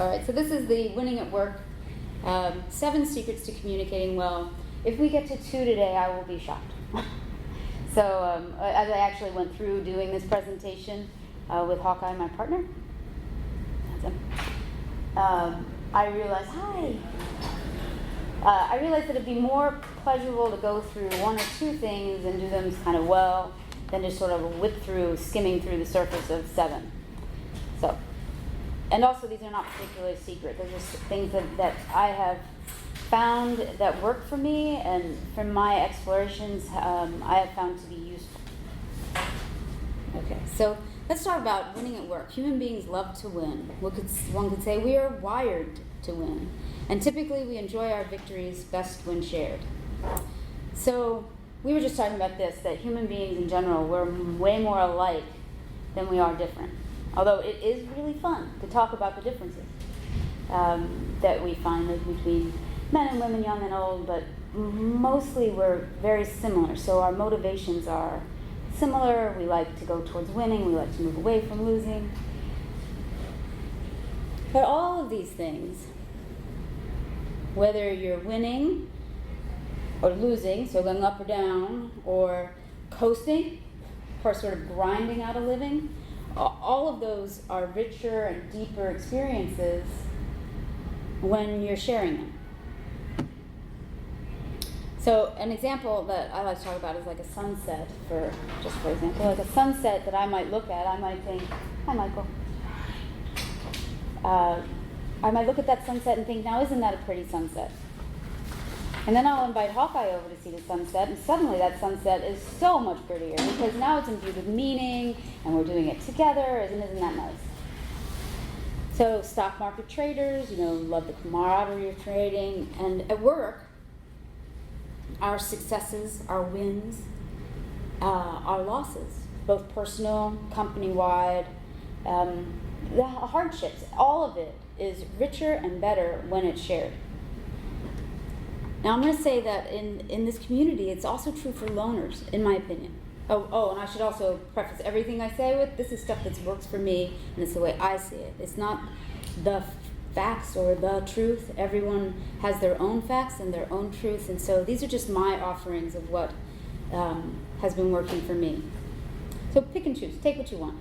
All right, so this is the Winning at Work, 7 secrets to communicating well. If we get to 2 today, I will be shocked. So as I actually went through doing this presentation with Hawkeye, my partner, I realized, I realized that it'd be more pleasurable to go through 1 or 2 things and do them kind of well than just sort of whip through, skimming through the surface of 7. So, and also these are not particularly secret. They're just things that I have found that work for me, and from my explorations, I have found to be useful. Okay, so let's talk about winning at work. Human beings love to win. One could say we are wired to win, and typically we enjoy our victories best when shared. So we were just talking about this, that human beings in general, we're way more alike than we are different. Although it is really fun to talk about the differences that we find between men and women, young and old, but mostly we're very similar. So our motivations are similar. We like to go towards winning. We like to move away from losing. But all of these things, whether you're winning or losing, so going up or down, or coasting, or sort of grinding out a living, all of those are richer and deeper experiences when you're sharing them. So an example that I like to talk about is like a sunset, for example. Like a sunset that I might look at, I might think, hi Michael. I might look at that sunset and think, now isn't that a pretty sunset? And then I'll invite Hawkeye over to see the sunset, and suddenly that sunset is so much prettier because now it's imbued with meaning, and we're doing it together. Isn't that nice? So stock market traders, love the camaraderie of trading, and at work, our successes, our wins, our losses, both personal, company-wide, the hardships, all of it is richer and better when it's shared. Now I'm going to say that in this community, it's also true for loners, in my opinion. Oh, and I should also preface everything I say with, this is stuff that works for me, and it's the way I see it. It's not the facts or the truth. Everyone has their own facts and their own truth, and so these are just my offerings of what has been working for me. So pick and choose, take what you want,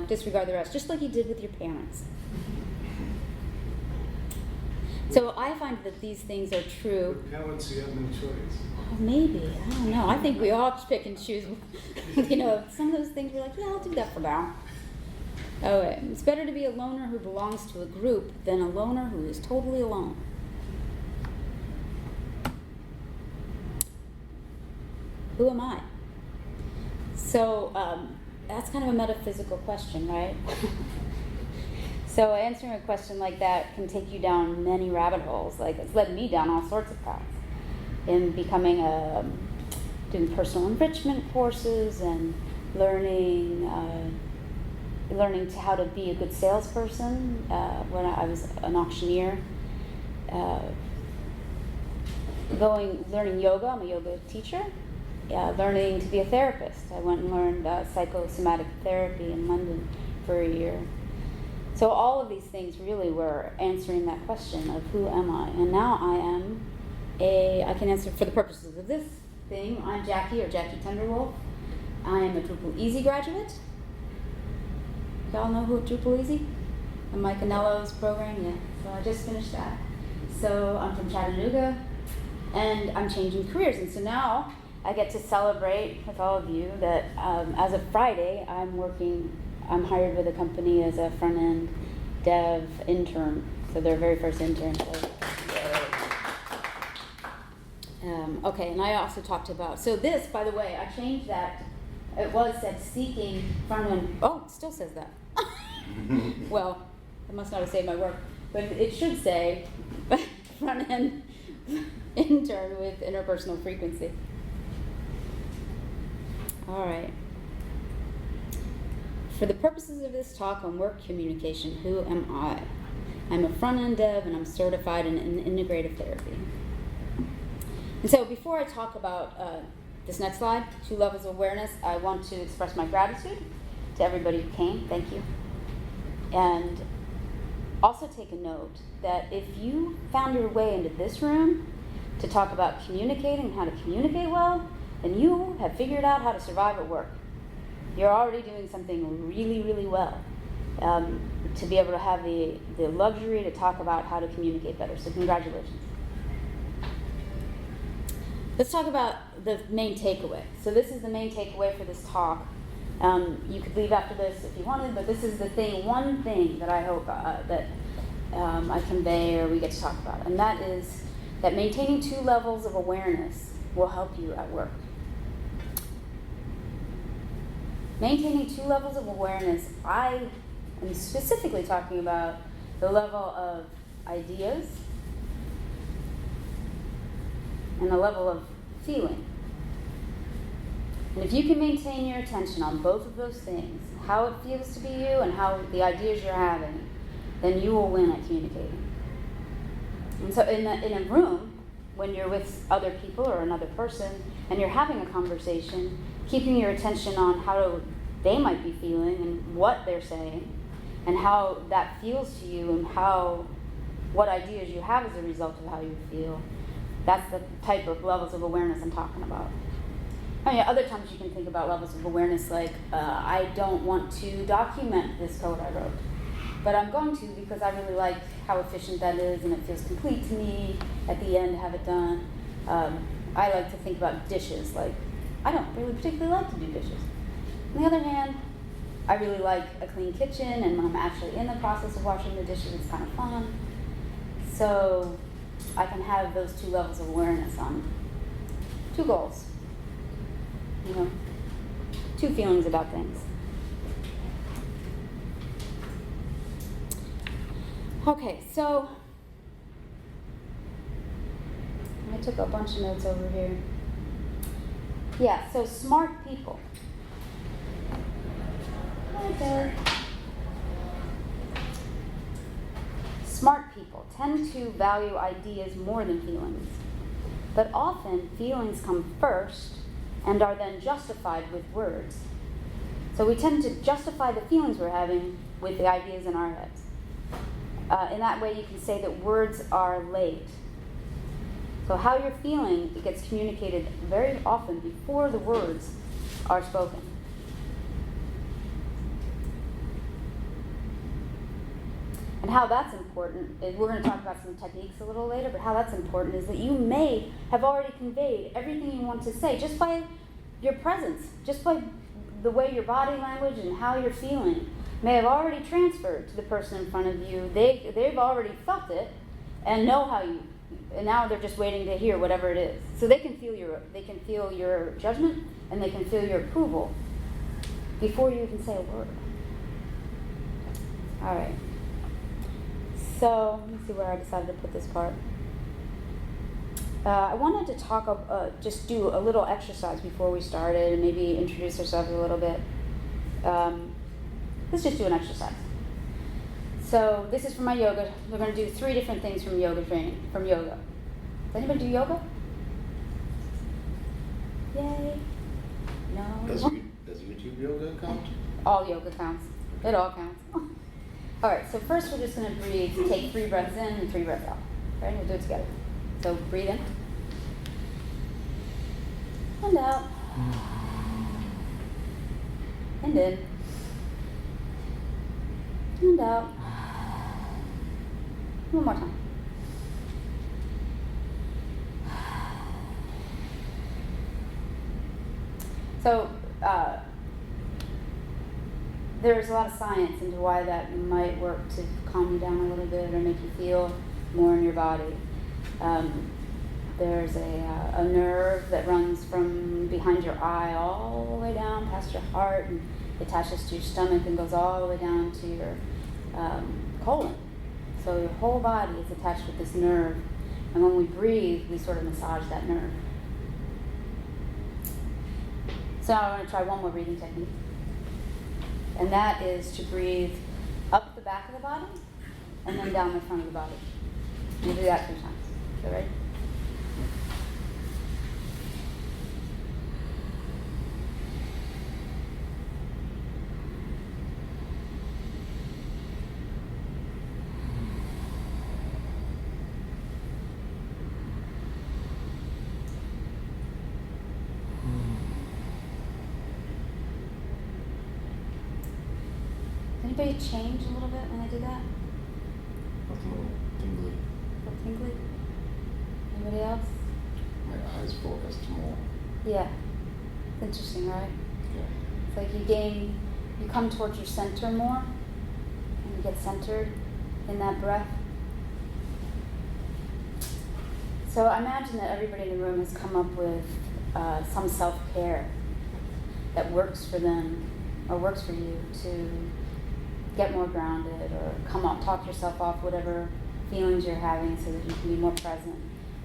disregard the rest, just like you did with your parents. So I find that these things are true. With parents, you have no choice. Oh, maybe, I don't know. I think we all pick and choose. Some of those things we're like, yeah, I'll do that for now. Oh, it's better to be a loner who belongs to a group than a loner who is totally alone. Who am I? So that's kind of a metaphysical question, right? So answering a question like that can take you down many rabbit holes. Like, it's led me down all sorts of paths in becoming doing personal enrichment courses and learning how to be a good salesperson when I was an auctioneer. Learning yoga. I'm a yoga teacher. Learning to be a therapist. I went and learned psychosomatic therapy in London for a year. So all of these things really were answering that question of who am I? And now I can answer for the purposes of this thing. I'm Jackie, or Jackie Tenderwolf. I am a Drupal Easy graduate. Y'all know who Drupal Easy? And Mike Anello's program, yeah. So I just finished that. So I'm from Chattanooga, and I'm changing careers. And so now I get to celebrate with all of you that as of Friday, I'm hired with a company as a front-end dev intern, so their very first intern. So, okay, and I also talked about, so this, by the way, I changed that. It said seeking front-end, it still says that. Well, I must not have saved my work, but it should say front-end intern with interpersonal frequency. All right. For the purposes of this talk on work communication, who am I? I'm a front-end dev, and I'm certified in integrative therapy. And so before I talk about this next slide, 2 levels of awareness, I want to express my gratitude to everybody who came. Thank you. And Also take a note that if you found your way into this room to talk about communicating and how to communicate well, then you have figured out how to survive at work. You're already doing something really, really well to be able to have the luxury to talk about how to communicate better. So congratulations. Let's talk about the main takeaway. So this is the main takeaway for this talk. You could leave after this if you wanted, but this is the one thing that I hope that I convey or we get to talk about. And that is that maintaining 2 levels of awareness will help you at work. Maintaining 2 levels of awareness, I am specifically talking about the level of ideas and the level of feeling. And if you can maintain your attention on both of those things, how it feels to be you and how the ideas you're having, then you will win at communicating. And so in a room, when you're with other people or another person, and you're having a conversation, keeping your attention on how they might be feeling and what they're saying, and how that feels to you and what ideas you have as a result of how you feel, that's the type of levels of awareness I'm talking about. I mean, other times you can think about levels of awareness like, I don't want to document this code I wrote, but I'm going to because I really like how efficient that is and it feels complete to me at the end to have it done. I like to think about dishes, like I don't really particularly like to do dishes. On the other hand, I really like a clean kitchen, and when I'm actually in the process of washing the dishes, it's kind of fun. So I can have those 2 levels of awareness on 2 goals. 2 feelings about things. Okay, so I took a bunch of notes over here. Yeah, so smart people. Okay. Smart people tend to value ideas more than feelings, but often feelings come first and are then justified with words. So we tend to justify the feelings we're having with the ideas in our heads. In that way, you can say that words are late. So how you're feeling, it gets communicated very often before the words are spoken. And how that's important, we're going to talk about some techniques a little later, but how that's important is that you may have already conveyed everything you want to say just by your presence, just by the way your body language and how you're feeling may have already transferred to the person in front of you. They've already felt it and know how you, and now they're just waiting to hear whatever it is. So they can feel your judgment and they can feel your approval before you even say a word. All right. So let me see where I decided to put this part. I wanted to talk, just do a little exercise before we started and maybe introduce ourselves a little bit. Let's just do an exercise. So this is from my yoga. We're going to do 3 different things from yoga training, from yoga. Does anybody do yoga? Yay. No. Does YouTube yoga count? All yoga counts. It all counts. All right, so first we're just going to breathe, take 3 breaths in and 3 breaths out. Okay, we'll do it together. So breathe in. And out. And in. And out. One more time. So, there's a lot of science into why that might work to calm you down a little bit or make you feel more in your body. There's a nerve that runs from behind your eye all the way down past your heart and attaches to your stomach and goes all the way down to your colon. So your whole body is attached with this nerve, and when we breathe, we sort of massage that nerve. So now I want to try one more breathing technique. And that is to breathe up the back of the body and then down the front of the body. We'll do that 3 times. So ready? Anybody change a little bit when they do that? That's a little tingly. A little tingly? Anybody else? My eyes focused more. Yeah. It's interesting, right? Yeah. It's like you come towards your center more, and you get centered in that breath. So I imagine that everybody in the room has come up with some self-care that works for them or works for you to get more grounded or talk yourself off whatever feelings you're having so that you can be more present.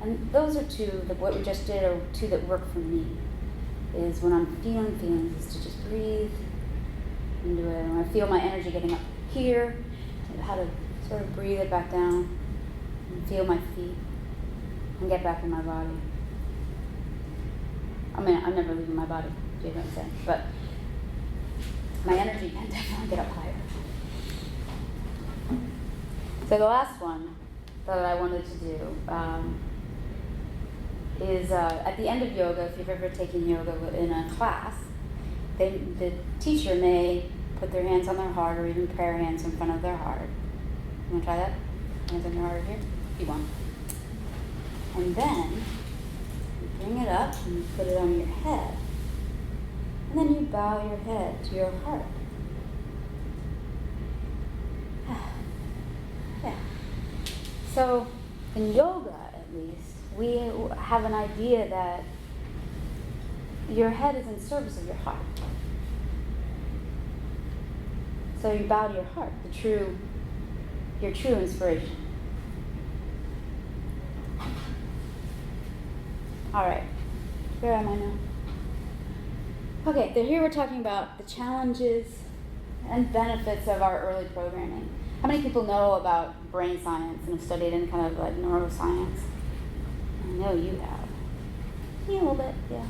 And those are two, what we just did, are two that work for me. Is when I'm feeling feelings, is to just breathe into it. And when I feel my energy getting up here, how to sort of breathe it back down and feel my feet and get back in my body. I mean, I'm never leaving my body, do you know what I'm saying? But my energy can definitely get up higher. So the last one that I wanted to do is at the end of yoga, if you've ever taken yoga in a class, the teacher may put their hands on their heart or even prayer hands in front of their heart. You want to try that? Hands on your heart here? If you want. And then you bring it up and you put it on your head. And then you bow your head to your heart. Yeah. So in yoga, at least, we have an idea that your head is in service of your heart. So you bow to your heart, your true inspiration. All right, where am I now? Okay, so here we're talking about the challenges and benefits of our early programming. How many people know about brain science and have studied in kind of like neuroscience? I know you have. Yeah, a little bit, yeah.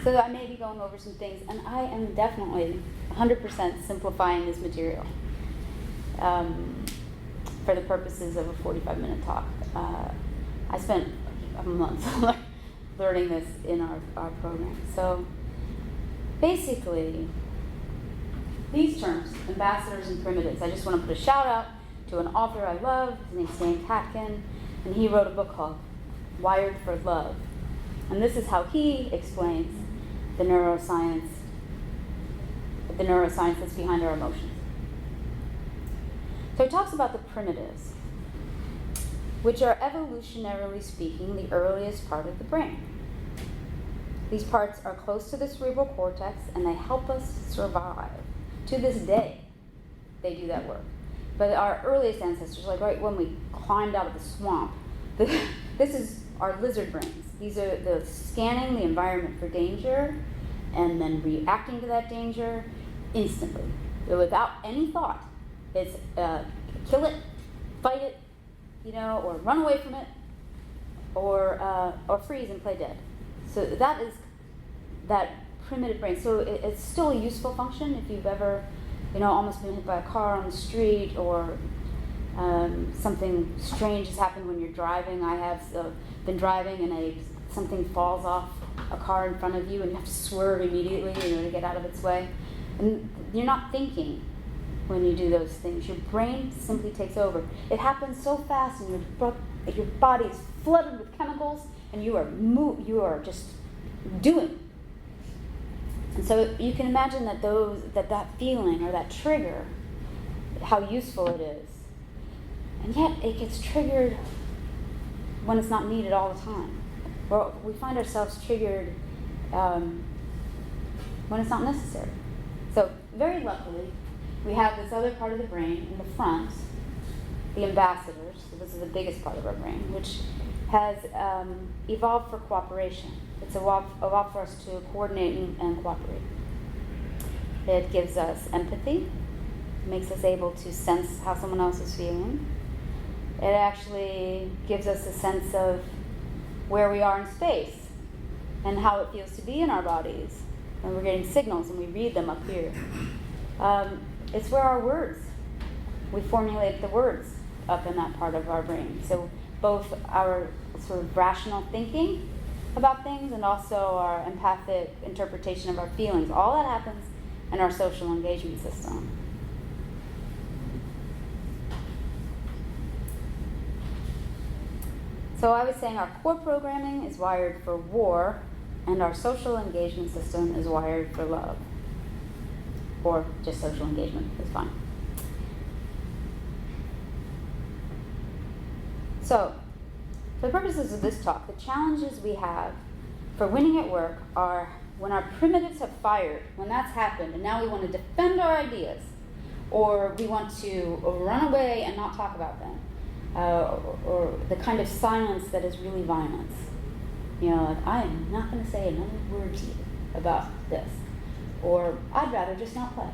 So I may be going over some things, and I am definitely 100% simplifying this material for the purposes of a 45-minute talk. I spent a month learning this in our program. So basically, these terms, ambassadors and primitives, I just want to put a shout out to an author I love. His name's Dan Katkin, and he wrote a book called Wired for Love. And this is how he explains the neuroscience that's behind our emotions. So he talks about the primitives, which are evolutionarily speaking the earliest part of the brain. These parts are close to the cerebral cortex and they help us survive. To this day, they do that work. But our earliest ancestors, like right when we climbed out of the swamp, this is our lizard brains. These are the scanning the environment for danger and then reacting to that danger instantly. So without any thought. It's kill it, fight it, or run away from it, or freeze and play dead. So that is that primitive brain. So it's still a useful function if you've ever, almost been hit by a car on the street or something strange has happened when you're driving. I have been driving and something falls off a car in front of you and you have to swerve immediately, to get out of its way. And you're not thinking when you do those things. Your brain simply takes over. It happens so fast and your body is flooded with chemicals and you are just doing. And so you can imagine that feeling or that trigger, how useful it is. And yet it gets triggered when it's not needed all the time. We find ourselves triggered when it's not necessary. So very luckily, we have this other part of the brain in the front, the ambassadors. So this is the biggest part of our brain, which has evolved for cooperation. It's evolved for us to coordinate and cooperate. It gives us empathy, makes us able to sense how someone else is feeling. It actually gives us a sense of where we are in space and how it feels to be in our bodies. And we're getting signals and we read them up here. It's where our words, we formulate the words up in that part of our brain. So both our sort of rational thinking about things and also our empathic interpretation of our feelings. All that happens and our social engagement system. So I was saying our core programming is wired for war, and our social engagement system is wired for love. Or just social engagement is fine. So, for the purposes of this talk, the challenges we have for winning at work are when our primitives have fired, when that's happened, and now we want to defend our ideas, or we want to run away and not talk about them, or the kind of silence that is really violence. You know, like, I am not going to say another word to you about this, or I'd rather just not play.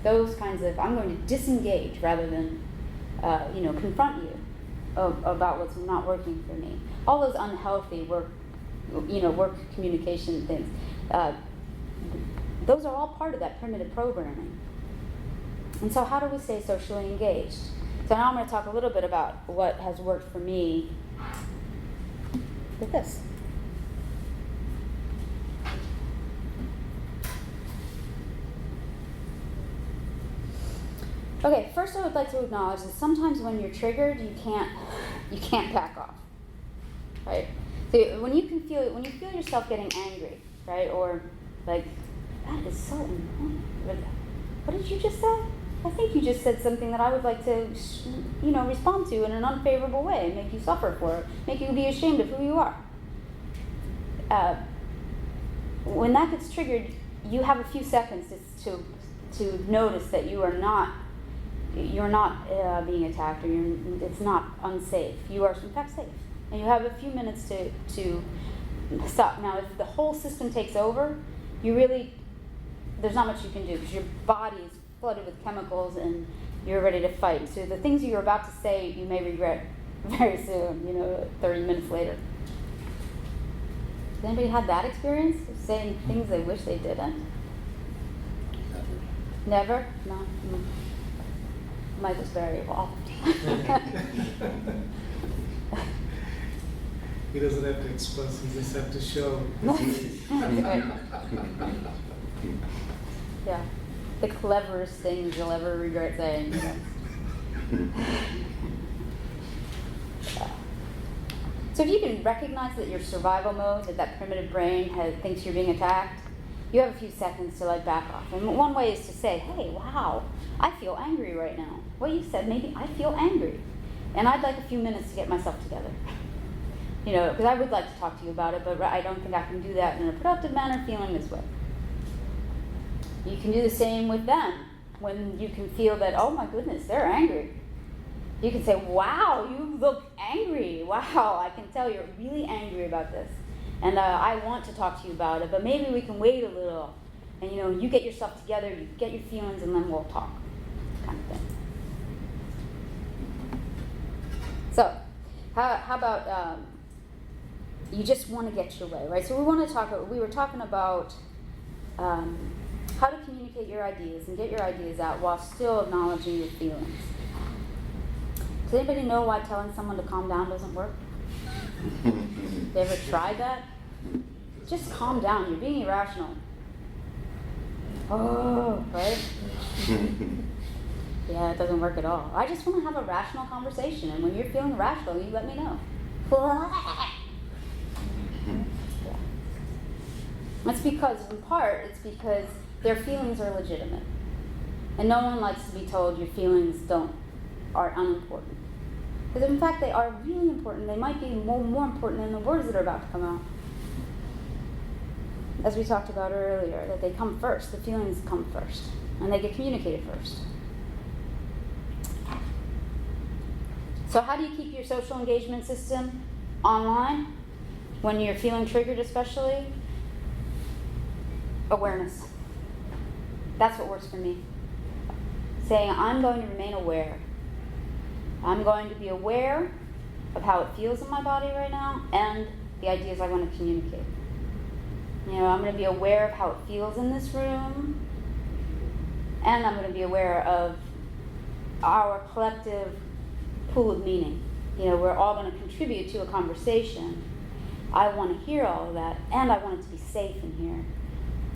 Those kinds of, I'm going to disengage rather than, confront you about what's not working for me. All those unhealthy work communication things. Those are all part of that primitive programming. And so how do we stay socially engaged? So now I'm going to talk a little bit about what has worked for me with this. Okay, first I would like to acknowledge that sometimes when you're triggered, you can't back off, right? So when you feel yourself getting angry, right, or like, that is so annoying. What did you just say? I think you just said something that I would like to, respond to in an unfavorable way, make you suffer for it, make you be ashamed of who you are. When that gets triggered, you have a few seconds to notice that you're not being attacked, or it's not unsafe. You are in fact safe, and you have a few minutes to stop. Now, if the whole system takes over, there's not much you can do because your body is flooded with chemicals and you're ready to fight. So the things you're about to say, you may regret very soon. 30 minutes later. Has anybody had that experience of saying things they wish they didn't? Never? No. Michael's very evolved. He doesn't have to express, he just have to show. Right. Yeah. The cleverest things you'll ever regret saying. So if you can recognize that your survival mode, that primitive brain thinks you're being attacked, you have a few seconds to back off. And one way is to say, hey, wow, I feel angry right now. What you said, maybe I feel angry. And I'd like a few minutes to get myself together. Because I would like to talk to you about it, but I don't think I can do that in a productive manner feeling this way. You can do the same with them when you can feel that, oh my goodness, they're angry. You can say, wow, you look angry. Wow, I can tell you're really angry about this. And I want to talk to you about it, but maybe we can wait a little. And you get yourself together, you get your feelings, and then we'll talk. Kind of thing. So, how about you just want to get your way, right? So we were talking about how to communicate your ideas and get your ideas out while still acknowledging your feelings. Does anybody know why telling someone to calm down doesn't work? They ever tried that? Just calm down. You're being irrational. Oh, right? Yeah, it doesn't work at all. I just want to have a rational conversation, and when you're feeling irrational, you let me know. Yeah. That's because, in part, it's because their feelings are legitimate. And no one likes to be told your feelings are unimportant. Because in fact, they are really important. They might be more important than the words that are about to come out. As we talked about earlier, that they come first. The feelings come first. And they get communicated first. So how do you keep your social engagement system online when you're feeling triggered especially? Awareness. That's what works for me. Saying, I'm going to remain aware. I'm going to be aware of how it feels in my body right now and the ideas I want to communicate. I'm going to be aware of how it feels in this room, and I'm going to be aware of our collective pool of meaning. We're all going to contribute to a conversation. I want to hear all of that, and I want it to be safe in here.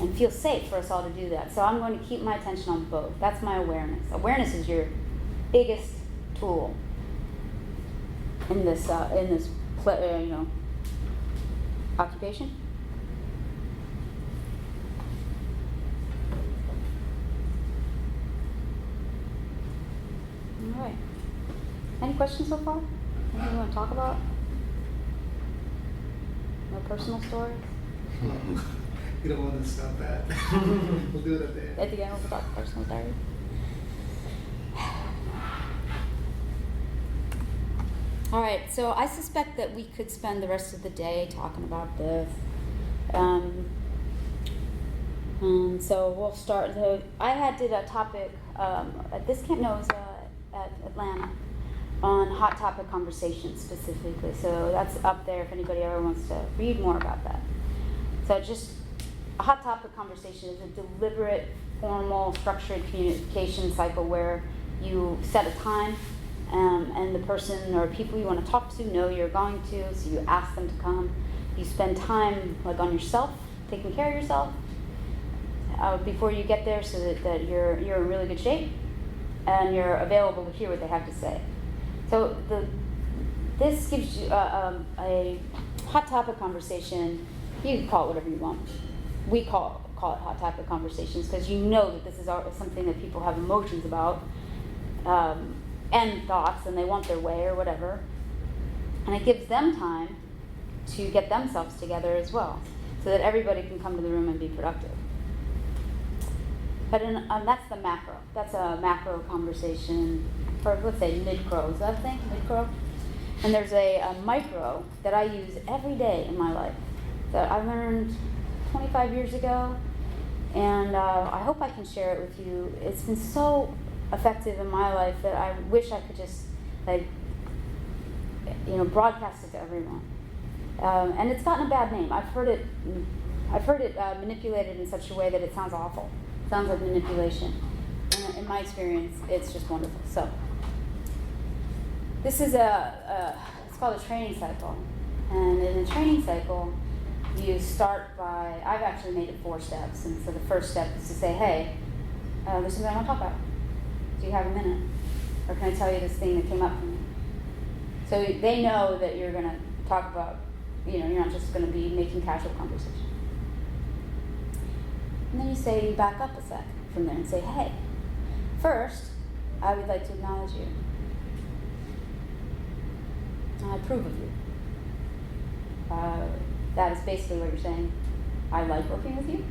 and feel safe for us all to do that. So I'm going to keep my attention on both. That's my awareness. Awareness is your biggest tool in this occupation. All right. Any questions so far? Anything you want to talk about? No personal stories? You don't want to stop that. We'll do it at the end. At the end, we'll talk personal stories. All right, so I suspect that we could spend the rest of the day talking about this. So we'll start. I did a topic at this camp. No, it was at Atlanta on hot topic conversations specifically. So that's up there if anybody ever wants to read more about that. So just a hot topic conversation is a deliberate, formal, structured communication cycle where you set a time. And the person or people you want to talk to know you're going to, so you ask them to come. You spend time like on yourself, taking care of yourself before you get there, so that you're in really good shape and you're available to hear what they have to say. So this gives you a hot topic conversation. You can call it whatever you want. We call it hot topic conversations because you know that this is something that people have emotions about. And thoughts, and they want their way or whatever. And it gives them time to get themselves together as well, so that everybody can come to the room and be productive. But that's the macro. That's a macro conversation, or let's say mid-cro. Is that a thing? Mid-cro? And there's a micro that I use every day in my life that I learned 25 years ago, and I hope I can share it with you. It's been so effective in my life that I wish I could just broadcast it to everyone. And it's gotten a bad name. I've heard it manipulated in such a way that it sounds awful. It sounds like manipulation. And in my experience, it's just wonderful. So this is it's called a training cycle. And in a training cycle, you start by, I've actually made it 4 steps. And so the first step is to say, hey, there's something I want to talk about. Do you have a minute? Or can I tell you this thing that came up for me? So they know that you're going to talk about, you're not just going to be making casual conversation. And then you back up a sec from there and say, hey, first, I would like to acknowledge you. I approve of you. That is basically what you're saying. I like working with you.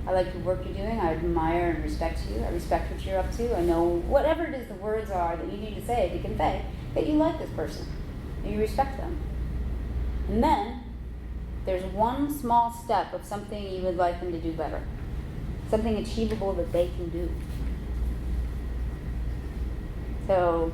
I like the work you're doing. I admire and respect you. I respect what you're up to. I know whatever it is the words are that you need to say to convey that you like this person. And you respect them. And then there's one small step of something you would like them to do better. Something achievable that they can do. So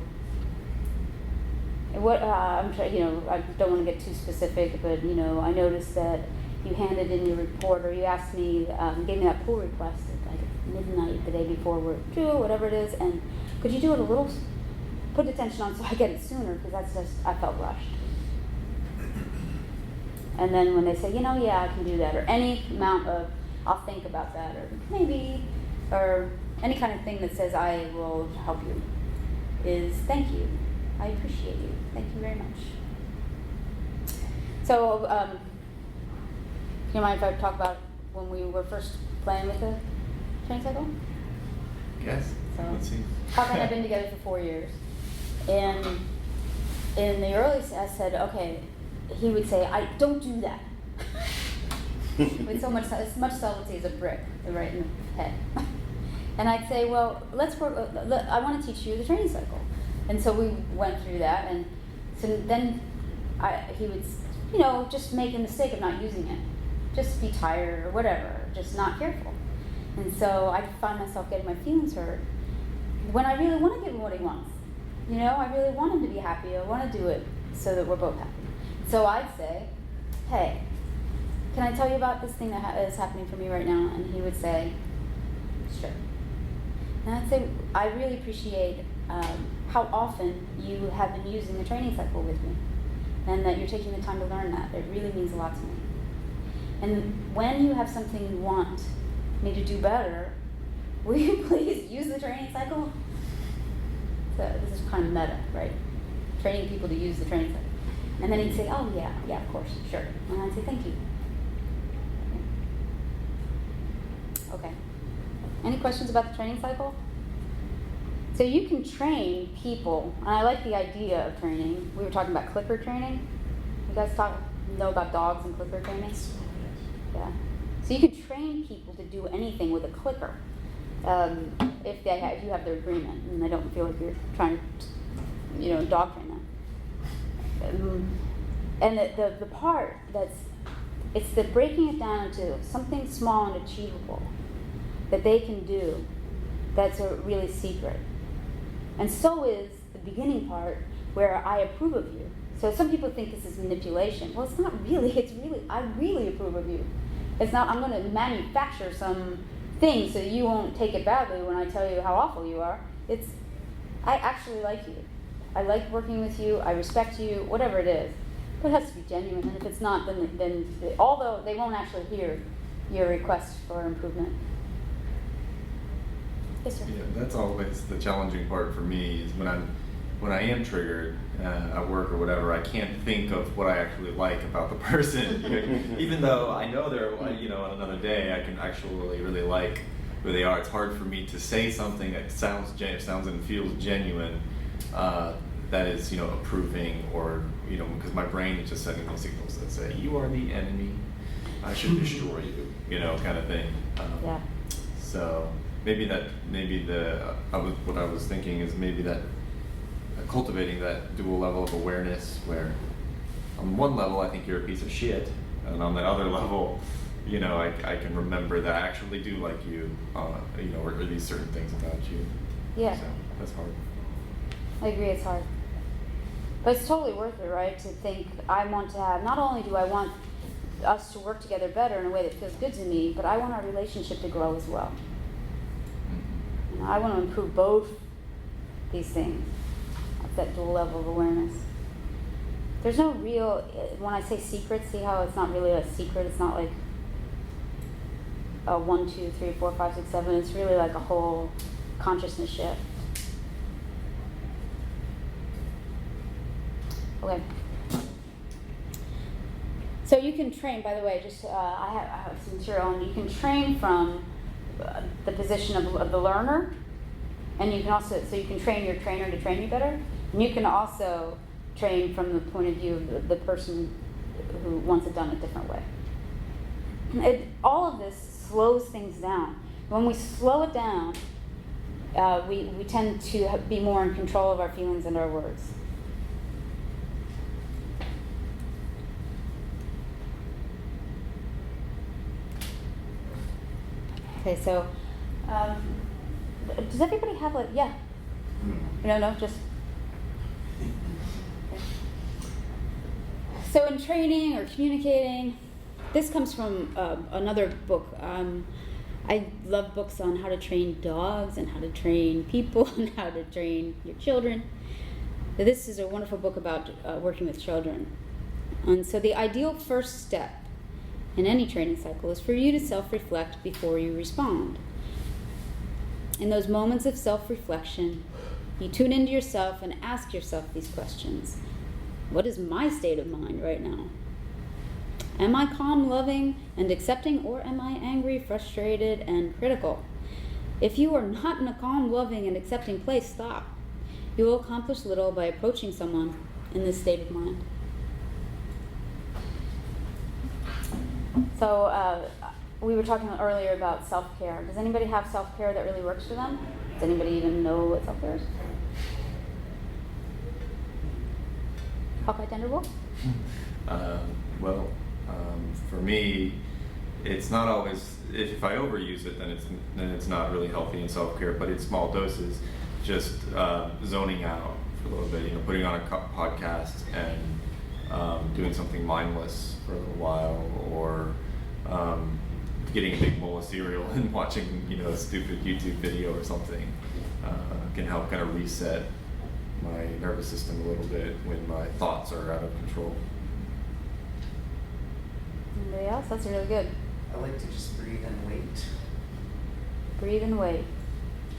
I'm trying, I don't want to get too specific, but I noticed that you handed in your report, or you asked me, gave me that pull request at like midnight the day before we're due, whatever it is, and could you do it a little, put attention on so I get it sooner, because that's just, I felt rushed. And then when they say, yeah, I can do that, or any amount of, I'll think about that, or maybe, or any kind of thing that says I will help you, is thank you. I appreciate you. Thank you very much. So, do you mind if I talk about when we were first playing with the training cycle? Yes. So, Let's see. Papa and I have been together for 4 years. And in the early, I said, okay, he would say, I don't do that. With so much, as much subtlety as a brick, right in the head. And I'd say, well, let's work, I want to teach you the training cycle. And so we went through that, and so then he would, just make a mistake of not using it. Just be tired or whatever, just not careful. And so I find myself getting my feelings hurt when I really want to give him what he wants. I really want him to be happy. I want to do it so that we're both happy. So I'd say, hey, can I tell you about this thing that is happening for me right now? And he would say, sure. And I'd say, I really appreciate how often you have been using the training cycle with me, and that you're taking the time to learn that. It really means a lot to me. And when you have something you want me to do better, will you please use the training cycle? So this is kind of meta, right? Training people to use the training cycle. And then he'd say, oh yeah, of course, sure. And I'd say, thank you. Okay. Any questions about the training cycle? So you can train people, and I like the idea of training. We were talking about clicker training. You guys know about dogs and clicker training? Yeah. So you can train people to do anything with a clicker, if you have their agreement and they don't feel like you're trying to, dog train them. And the part it's the breaking it down into something small and achievable that they can do that's a really secret. And so is the beginning part where I approve of you. So some people think this is manipulation. Well, it's not really. It's really, I really approve of you. It's not, I'm going to manufacture some thing so you won't take it badly when I tell you how awful you are. It's, I actually like you. I like working with you. I respect you, whatever it is. But it has to be genuine. And if it's not, then although they won't actually hear your request for improvement. Yes, sir. Yeah, that's always the challenging part for me is when I am triggered at work or whatever, I can't think of what I actually like about the person. Even though I know they're, on another day I can actually really like who they are. It's hard for me to say something that sounds and feels genuine, that is, approving or, because my brain is just sending me signals that say, you are the enemy, I should destroy you, kind of thing. Yeah. So what I was thinking is maybe that cultivating that dual level of awareness where on one level I think you're a piece of shit, and on the other level, I can remember that I actually do like you, or these certain things about you. Yeah. So that's hard. I agree, it's hard. But it's totally worth it, right? To think I want to have, not only do I want us to work together better in a way that feels good to me, but I want our relationship to grow as well. I want to improve both these things. That's that dual level of awareness. There's no real, when I say secret, see how it's not really a secret? It's not like a 1, 2, 3, 4, 5, 6, 7. It's really like a whole consciousness shift. Okay. So you can train, by the way, just I have some material, and you can train from the position of the learner, and you can also, so you can train your trainer to train you better, and you can also train from the point of view of the person who wants it done a different way. All of this slows things down. When we slow it down, we tend to be more in control of our feelings and our words. Okay, so does everybody have yeah? No, just. Okay. So in training or communicating, this comes from another book. I love books on how to train dogs and how to train people and how to train your children. This is a wonderful book about working with children. And so the ideal first step in any training cycle is for you to self-reflect before you respond. In those moments of self-reflection, you tune into yourself and ask yourself these questions. What is my state of mind right now? Am I calm, loving, and accepting, or am I angry, frustrated, and critical? If you are not in a calm, loving, and accepting place, stop. You will accomplish little by approaching someone in this state of mind. So we were talking earlier about self-care. Does anybody have self-care that really works for them? Does anybody even know what self-care is? Hawkeye Tenderbolt? For me, it's not always, if I overuse it, then it's not really healthy in self-care, but in small doses, just zoning out for a little bit, putting on a podcast and doing something mindless for a little while, or getting a big bowl of cereal and watching, a stupid YouTube video or something can help kind of reset my nervous system a little bit when my thoughts are out of control. Anybody else? That's really good. I like to just breathe and wait. Breathe and wait.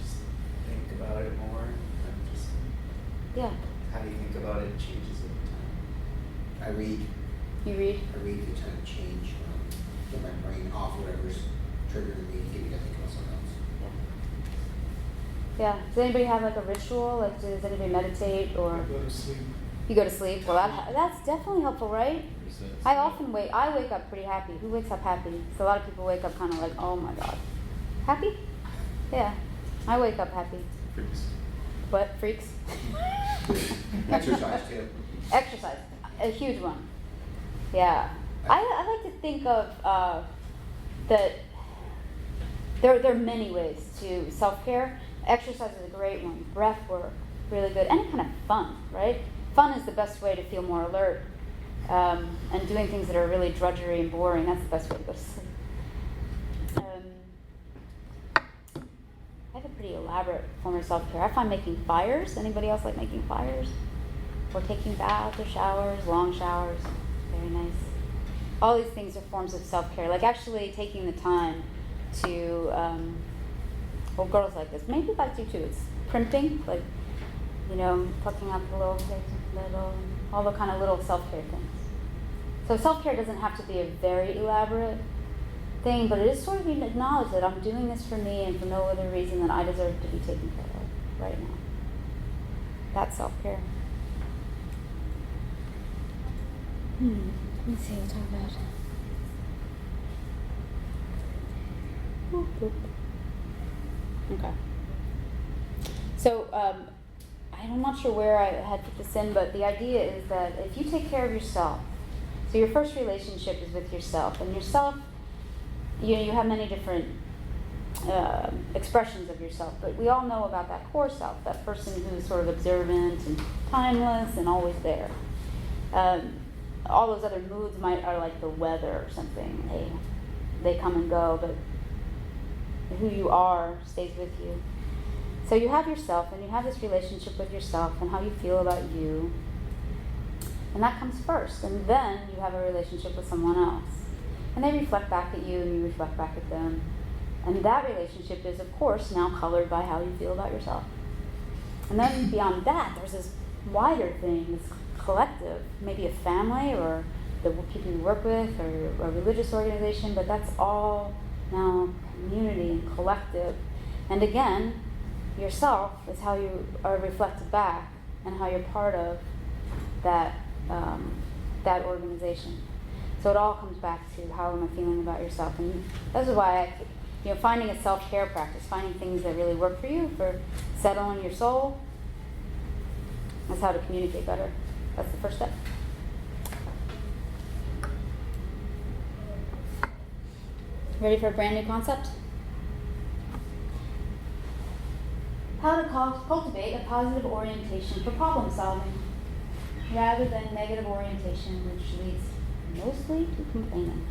Just think about it more. And just Yeah. how you think about it changes over time. I read You read? to kind of change, get my brain off whatever's triggering me, get me to think about something else. Yeah. Does anybody have like a ritual? Like, does anybody meditate or Go to sleep. you go to sleep? Well, that's definitely helpful, right? I wake up pretty happy. Who wakes up happy? So a lot of people wake up kind of like, oh my god, happy? Yeah, I wake up happy. Freaks. What freaks? Exercise too. Exercise, a huge one. Yeah, I like to think of that. There are many ways to self-care. Exercise is a great one. Breath work, really good. Any kind of fun, right? Fun is the best way to feel more alert. And doing things that are really drudgery and boring, that's the best way to go to sleep. I have a pretty elaborate form of self-care. I find making fires. Anybody else like making fires? Or taking baths or showers, long showers. Very nice. All these things are forms of self-care. Like actually taking the time to, well, girls like this. Maybe guys do too. It's primping, like, plucking out the little things, all the kind of little self-care things. So self-care doesn't have to be a very elaborate thing, but it is sort of you acknowledge that I'm doing this for me and for no other reason than I deserve to be taken care of right now. That's self-care. Let me see what I'm talking about. Okay. So, I'm not sure where I had put this in, but the idea is that if you take care of yourself, so your first relationship is with yourself, and yourself, you have many different expressions of yourself, but we all know about that core self, that person who's sort of observant and timeless and always there. All those other moods are like the weather or something. They come and go, but who you are stays with you. So you have yourself, and you have this relationship with yourself and how you feel about you. And that comes first. And then you have a relationship with someone else. And they reflect back at you, and you reflect back at them. And that relationship is, of course, now colored by how you feel about yourself. And then beyond that, there's this wider thing, this collective, maybe a family or the people you work with or a religious organization, but that's all now community and collective. And again, yourself is how you are reflected back and how you're part of that that organization. So it all comes back to how am I feeling about yourself, and this is why finding a self-care practice, finding things that really work for you, for settling your soul. That's how to communicate better. That's the first step. Ready for a brand new concept? How to cultivate a positive orientation for problem solving, rather than negative orientation, which leads mostly to complaining.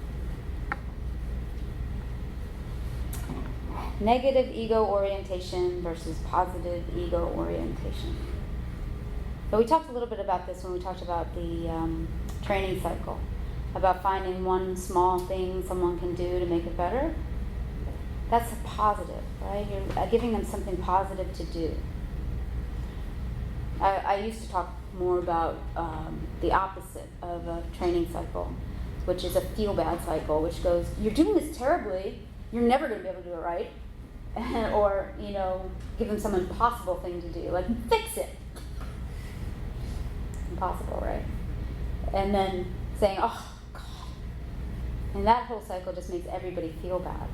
Negative ego orientation versus positive ego orientation. So we talked a little bit about this when we talked about the training cycle, about finding one small thing someone can do to make it better. That's a positive, right? You're giving them something positive to do. I used to talk more about the opposite of a training cycle, which is a feel-bad cycle, which goes, you're doing this terribly, you're never going to be able to do it right, or, give them some impossible thing to do, like fix it. Impossible, right? And then saying, oh, God. And that whole cycle just makes everybody feel bad.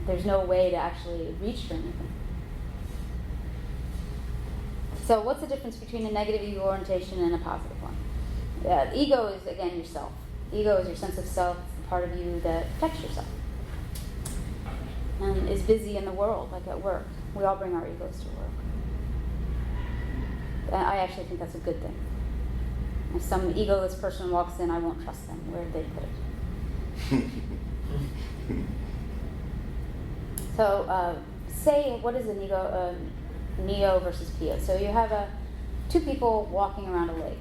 There's no way to actually reach for anything. So what's the difference between a negative ego orientation and a positive one? Ego is, again, yourself. Ego is your sense of self. It's the part of you that protects yourself and is busy in the world, like at work. We all bring our egos to work. And I actually think that's a good thing. If some egoless person walks in, I won't trust them. Where did they put it? So, say, what is an ego, neo versus pio? So you have two people walking around a lake.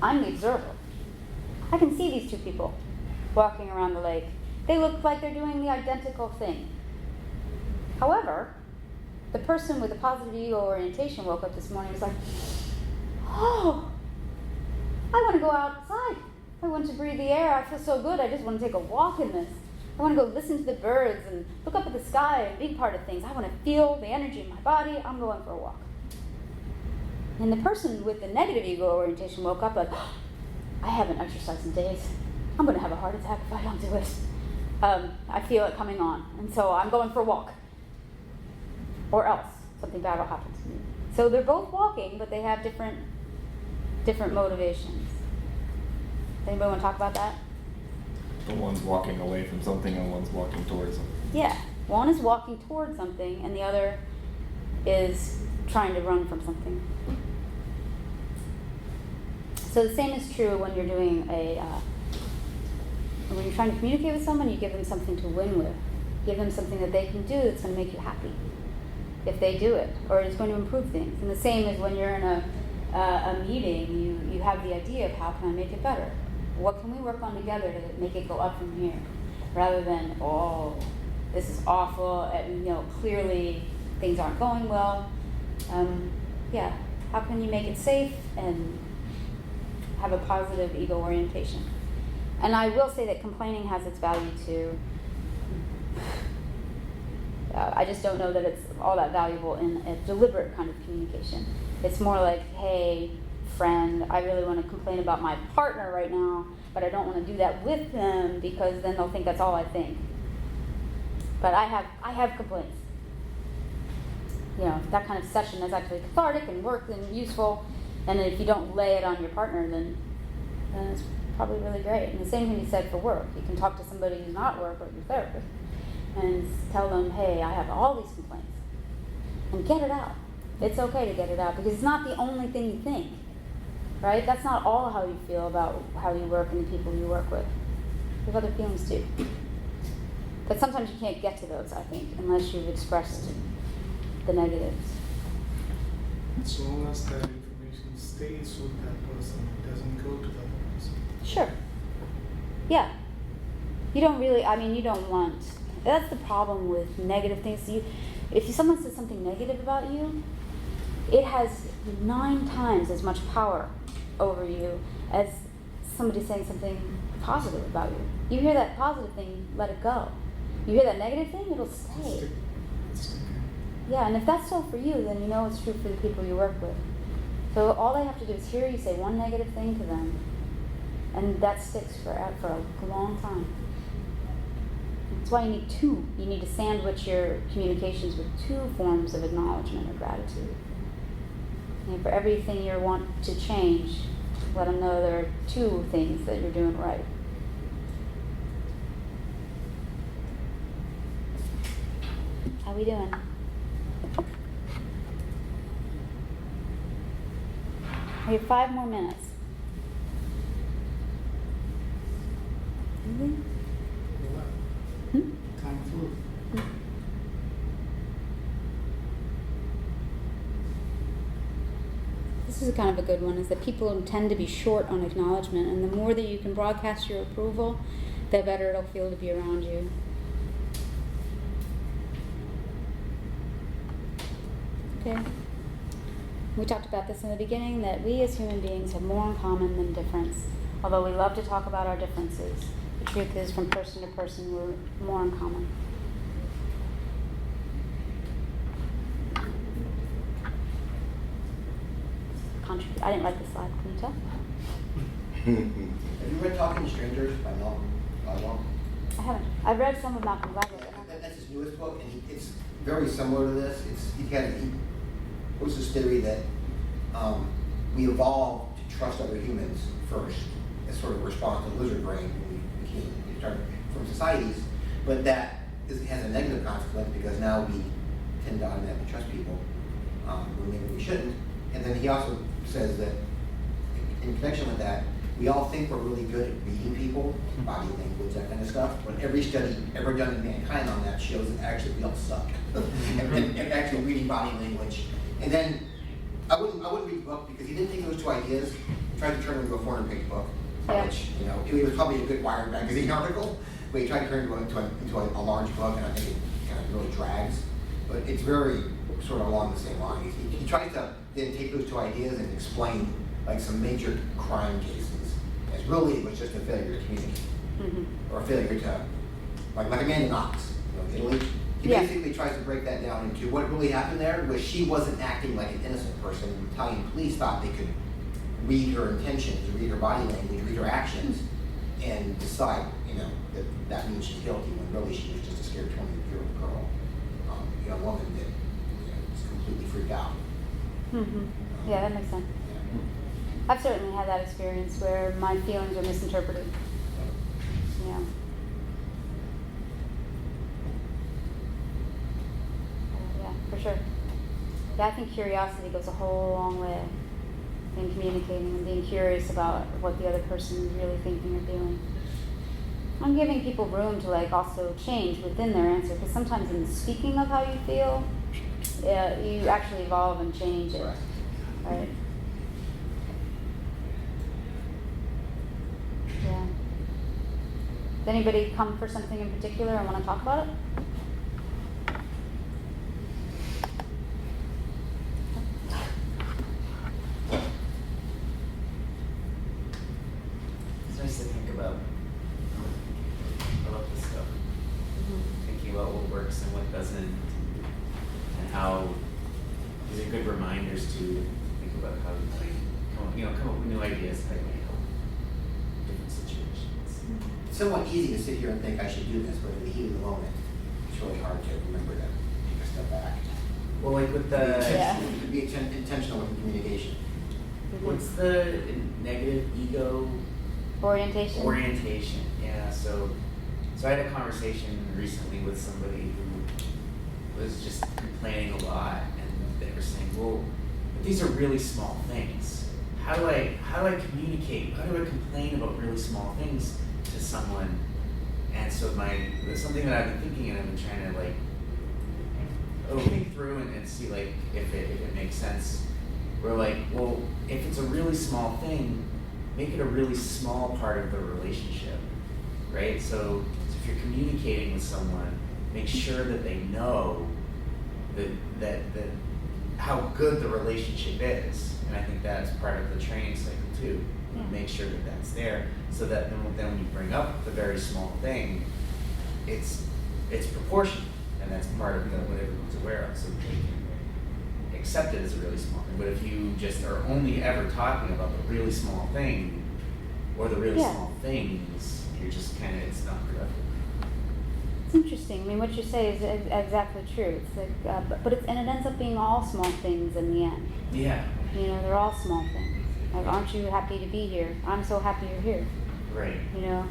I'm the observer. I can see these two people. walking around the lake. They look like they're doing the identical thing. However, the person with the positive ego orientation woke up this morning and was like, oh, I want to go outside. I want to breathe the air. I feel so good. I just want to take a walk in this. I want to go listen to the birds and look up at the sky and be part of things. I want to feel the energy in my body. I'm going for a walk. And the person with the negative ego orientation woke up like, oh, I haven't exercised in days. I'm going to have a heart attack if I don't do it. I feel it coming on. And so I'm going for a walk. Or else something bad will happen to me. So they're both walking, but they have different motivations. Anybody want to talk about that? The one's walking away from something and one's walking towards something. Yeah. One is walking towards something and the other is trying to run from something. So the same is true when you're doing when you're trying to communicate with someone, you give them something to win with. Give them something that they can do that's going to make you happy if they do it, or it's going to improve things. And the same is when you're in a meeting, you have the idea of how can I make it better? What can we work on together to make it go up from here? Rather than, oh, this is awful, and clearly things aren't going well. Yeah, how can you make it safe and have a positive ego orientation? And I will say that complaining has its value too. I just don't know that it's all that valuable in a deliberate kind of communication. It's more like, hey, friend, I really want to complain about my partner right now, but I don't want to do that with them because then they'll think that's all I think. But I have complaints. That kind of session is actually cathartic and work and useful. And if you don't lay it on your partner, then it's probably really great. And the same can be said for work. You can talk to somebody who's not work or your therapist and tell them, hey, I have all these complaints. And get it out. It's okay to get it out because it's not the only thing you think, right? That's not all how you feel about how you work and the people you work with. You have other feelings too. But sometimes you can't get to those, I think, unless you've expressed the negatives. As long as that information stays with that person, it doesn't go to the other person. Sure. Yeah. You don't want, that's the problem with negative things. If someone says something negative about you, it has 9 times as much power over you as somebody saying something positive about you. You hear that positive thing, let it go. You hear that negative thing, it'll stay. Yeah, and if that's so for you, then you know it's true for the people you work with. So all they have to do is hear you say one negative thing to them, and that sticks for a long time. That's why you need 2. You need to sandwich your communications with 2 forms of acknowledgement or gratitude. And for everything you want to change, let them know there are 2 things that you're doing right. How we doing? We have 5 more minutes. Anything? Time flew. This is kind of a good one, is that people tend to be short on acknowledgement, and the more that you can broadcast your approval, the better it'll feel to be around you. Okay. We talked about this in the beginning, that we as human beings have more in common than difference. Although we love to talk about our differences, the truth is from person to person we're more in common. I didn't like the slide, can you tell? Have you read Talking to Strangers by Malcolm Gladwell? I haven't. I've read some of Malcolm Gladwell. That's his newest book, and it's very similar to this. He puts this theory that we evolved to trust other humans first, as sort of a response to lizard brain when we started from societies, but that has a negative consequence because now we tend to automatically trust people when maybe we shouldn't. And then he also says that in connection with that, we all think we're really good at reading people, body language, that kind of stuff, but every study ever done in mankind on that shows that actually we all suck and actually reading body language. And then I wouldn't read the book because he didn't take those 2 ideas and tried to turn it into a 400-page book. Yeah. which, you know, it was probably a good Wired magazine article, but he tried to turn it into a large book, and I think it kind of really drags. But it's very sort of along the same lines. He tries to then take those two ideas and explain like some major crime cases as really it was just a failure to communicate, or a failure to, like Amanda Knox, you know, Italy. He Yeah. basically tries to break that down into what really happened there was she wasn't acting like an innocent person. The Italian police thought they could read her intentions, read her body language, read her actions, and decide, you know, that means she's guilty when really she was just a scared 20-year-old girl, young woman that, you know, was completely freaked out. Yeah, that makes sense. I've certainly had that experience where my feelings are misinterpreted. Yeah. Yeah, for sure. Yeah, I think curiosity goes a whole long way in communicating and being curious about what the other person is really thinking or doing. I'm giving people room to like also change within their answer, because sometimes in speaking of how you feel, you actually evolve and change it. Right? Yeah. Does anybody come for something in particular and want to talk about it? It's nice to think about this stuff. Thinking about what works and what doesn't, and how these are good reminders to think about how you might come up with new ideas, how you might help different situations. It's somewhat easy to sit here and think I should do this, but in the heat of the moment, it's really hard to remember to take a step back. Well, like with To be intentional with the communication. what's the negative ego Orientation? orientation? Yeah, so I had a conversation recently with somebody who was just complaining a lot, and they were saying, well, but these are really small things. How do I communicate? How do I complain about really small things to someone? And so something that I've been thinking, and I've been trying to like think through and see like if it makes sense. We're like, well, if it's a really small thing, make it a really small part of the relationship, right? So if you're communicating with someone, make sure that they know that how good the relationship is, and I think that's part of the training cycle too. Yeah. Make sure that that's there, so that then when you bring up the very small thing, it's proportionate, and that's part of what everyone's aware of, so they can accept it as a really small thing. But if you just are only ever talking about the really small thing or the really Yeah. small things, you're just kind of, it's not productive. It's interesting. I mean, what you say is exactly true. It's like, but it ends up being all small things in the end. Yeah, You know, they're all small things. Like, aren't you happy to be here? I'm so happy you're here. right. You know?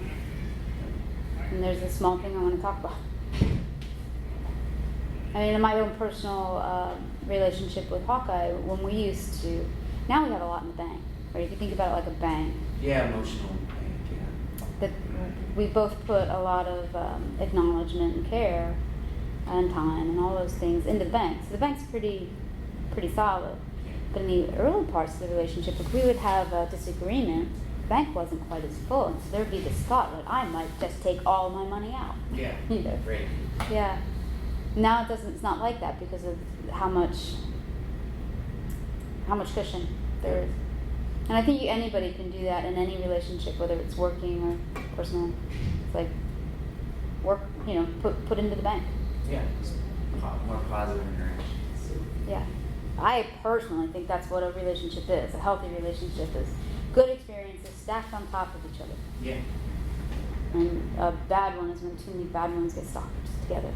And there's a small thing I want to talk about. I mean, in my own personal relationship with Hawkeye, when we used to, now we have a lot in the bank, right? If you think about it like a bank, Yeah, emotional bank, yeah. that we both put a lot of acknowledgement and care and time and all those things into the bank. So the bank's pretty solid. But in the early parts of the relationship, if we would have a disagreement, the bank wasn't quite as full, and so there'd be this thought that I might just take all my money out. Yeah, You know? right. Yeah. Now it's not like that because of how much cushion there is. And I think anybody can do that in any relationship, whether it's working or personal. It's like work, put into the bank. Yeah, just more positive interactions. Yeah. I personally think that's what a relationship is. A healthy relationship is good experiences stacked on top of each other. Yeah. And a bad one is when too many bad ones get stacked together.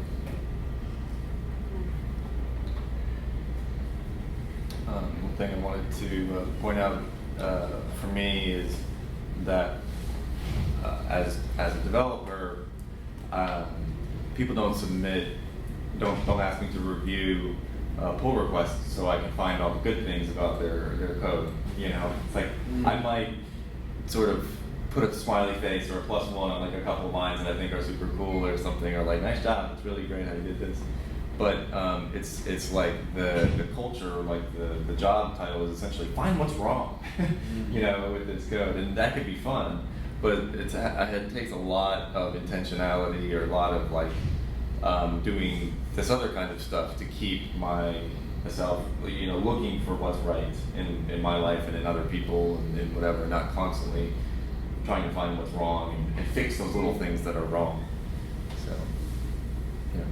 One thing I wanted to point out for me is that as a developer, people don't ask me to review pull requests so I can find all the good things about their code. It's like I might sort of put a smiley face or a +1 on like a couple lines that I think are super cool or something, or like nice job, it's really great how you did this. but it's like the culture, like the job title is essentially find what's wrong, you know, with this code, and that could be fun, but it takes a lot of intentionality or a lot of like doing this other kind of stuff to keep myself, you know, looking for what's right in my life and in other people and whatever, not constantly trying to find what's wrong and fix those little things that are wrong. So, yeah.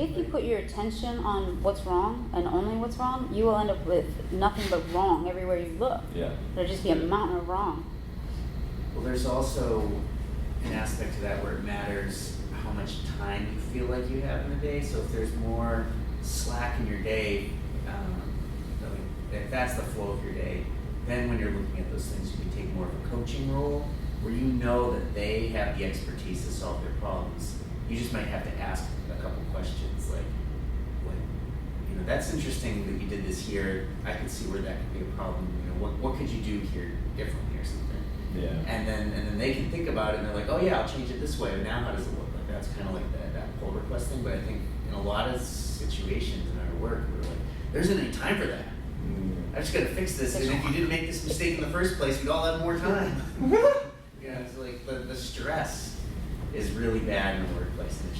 If you put your attention on what's wrong and only what's wrong, you will end up with nothing but wrong everywhere you look. Yeah. There'll just be a mountain of wrong. Well, there's also an aspect to that where it matters how much time you feel like you have in the day. So if there's more slack in your day, if that's the flow of your day, then when you're looking at those things, you can take more of a coaching role where you know that they have the expertise to solve their problems. You just might have to ask a couple questions like, you know, that's interesting that you did this here. I could see where that could be a problem. You know, what could you do here differently or something? Yeah. And then they can think about it and they're like, oh yeah, I'll change it this way. But now how does it look? Like that's kind of like that pull request thing. But I think in a lot of situations in our work, we're like, there isn't any time for that. I just got to fix this. And if you didn't make this mistake in the first place, we'd all have more time. Yeah, it's like the stress is really bad in the workplace, and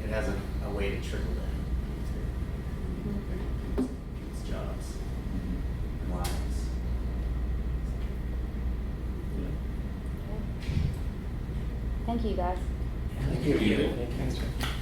it has a way to trickle down to people's jobs and lives. Thank you, guys. Thank you. Thanks, Jeff.